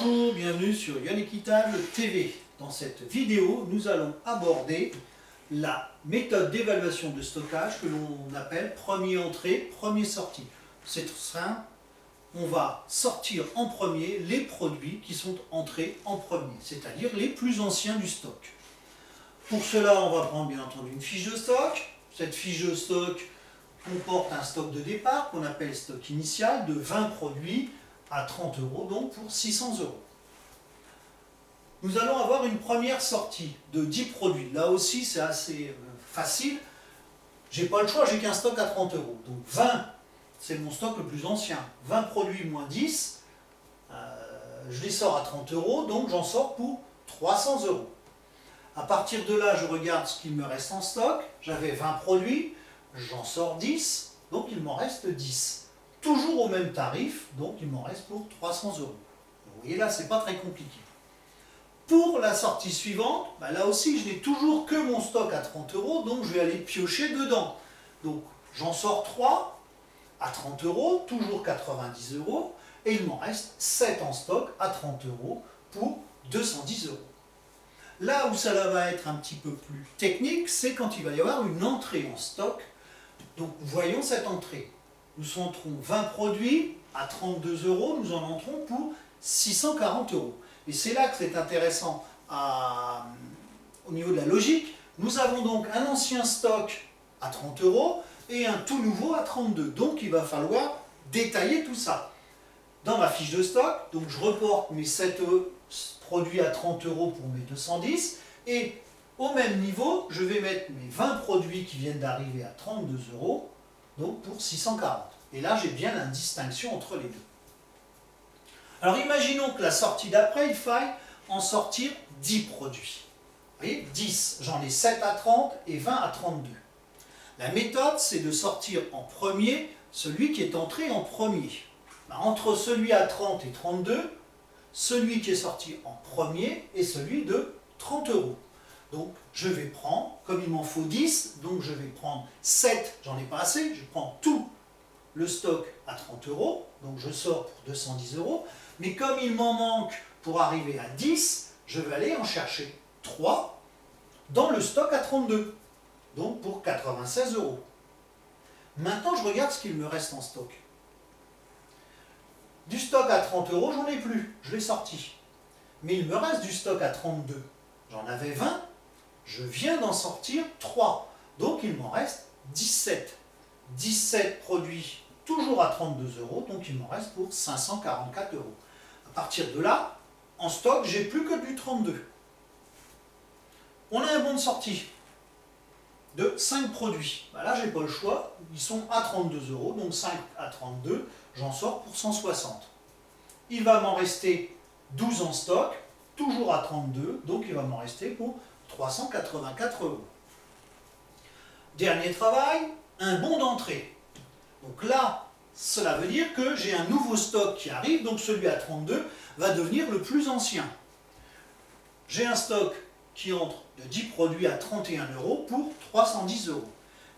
Bonjour, bienvenue sur Yann Équitable TV. Dans cette vidéo, nous allons aborder la méthode d'évaluation de stockage que l'on appelle premier entrée, premier sortie. C'est tout simple, on va sortir en premier les produits qui sont entrés en premier, c'est-à-dire les plus anciens du stock. Pour cela, on va prendre bien entendu une fiche de stock. Cette fiche de stock comporte un stock de départ qu'on appelle stock initial de 20 produits à 30 €, donc pour 600 €. Nous allons avoir une première sortie de 10 produits. Là aussi, c'est assez facile. J'ai pas le choix, j'ai qu'un stock à 30 €. Donc 20, c'est mon stock le plus ancien. 20 produits moins 10, je les sors à 30 €, donc j'en sors pour 300 €. À partir de là, je regarde ce qu'il me reste en stock. J'avais 20 produits, j'en sors 10, donc il m'en reste 10. Toujours au même tarif, donc il m'en reste pour 300 €. Vous voyez là, c'est pas très compliqué. Pour la sortie suivante, là aussi, je n'ai toujours que mon stock à 30 €, donc je vais aller piocher dedans. Donc j'en sors 3 à 30 €, toujours 90 €, et il m'en reste 7 en stock à 30 € pour 210 €. Là où ça va être un petit peu plus technique, c'est quand il va y avoir une entrée en stock. Donc voyons cette entrée. Nous entrons 20 produits à 32 €, nous en entrons pour 640 €. Et c'est là que c'est intéressant au niveau de la logique. Nous avons donc un ancien stock à 30 € et un tout nouveau à 32 €. Donc il va falloir détailler tout ça. Dans ma fiche de stock, donc je reporte mes 7 produits à 30 € pour mes 210 et au même niveau, je vais mettre mes 20 produits qui viennent d'arriver à 32 €, donc pour 640. Et là, j'ai bien la distinction entre les deux. Alors imaginons que la sortie d'après, il faille en sortir 10 produits. Vous voyez, 10, j'en ai 7 à 30 et 20 à 32. La méthode, c'est de sortir en premier celui qui est entré en premier. Entre celui à 30 et 32, celui qui est sorti en premier est celui de 30 €. Donc je vais prendre, comme il m'en faut 10, donc je vais prendre 7, j'en ai pas assez, je prends tout le stock à 30 €, donc je sors pour 210 €, mais comme il m'en manque pour arriver à 10, je vais aller en chercher 3 dans le stock à 32, donc pour 96 €. Maintenant je regarde ce qu'il me reste en stock. Du stock à 30 €, j'en ai plus, je l'ai sorti. Mais il me reste du stock à 32. J'en avais 20, je viens d'en sortir 3. Donc il m'en reste 17. 17 produits, toujours à 32 €, donc il m'en reste pour 544 €. À partir de là, en stock, j'ai plus que du 32. On a un bon de sortie de 5 produits. Là, j'ai pas le choix, ils sont à 32 €, donc 5 à 32, j'en sors pour 160. Il va m'en rester 12 en stock, toujours à 32, donc il va m'en rester pour 384 €. Dernier travail, un bon d'entrée. Donc là, cela veut dire que j'ai un nouveau stock qui arrive, donc celui à 32 va devenir le plus ancien. J'ai un stock qui entre de 10 produits à 31 € pour 310 €.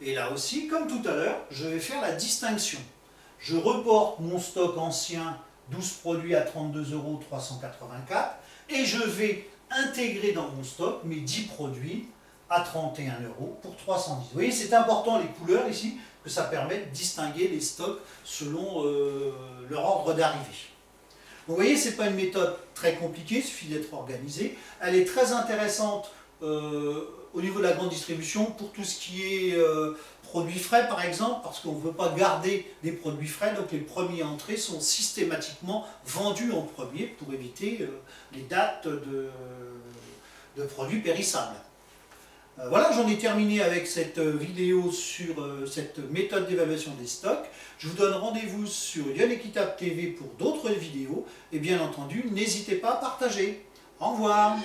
Et là aussi, comme tout à l'heure, je vais faire la distinction. Je reporte mon stock ancien, 12 produits à 32 €, 384, et je vais intégrer dans mon stock mes 10 produits à 31 € pour 310. Vous voyez, c'est important les couleurs ici, que ça permet de distinguer les stocks selon leur ordre d'arrivée. Vous voyez, ce n'est pas une méthode très compliquée, il suffit d'être organisé. Elle est très intéressante au niveau de la grande distribution pour tout ce qui est produits frais par exemple, parce qu'on ne veut pas garder des produits frais, donc les premiers entrées sont systématiquement vendus en premier pour éviter les dates de produits périssables. Voilà, j'en ai terminé avec cette vidéo sur cette méthode d'évaluation des stocks. Je vous donne rendez-vous sur Yann Équitable TV pour d'autres vidéos. Et bien entendu, n'hésitez pas à partager. Au revoir.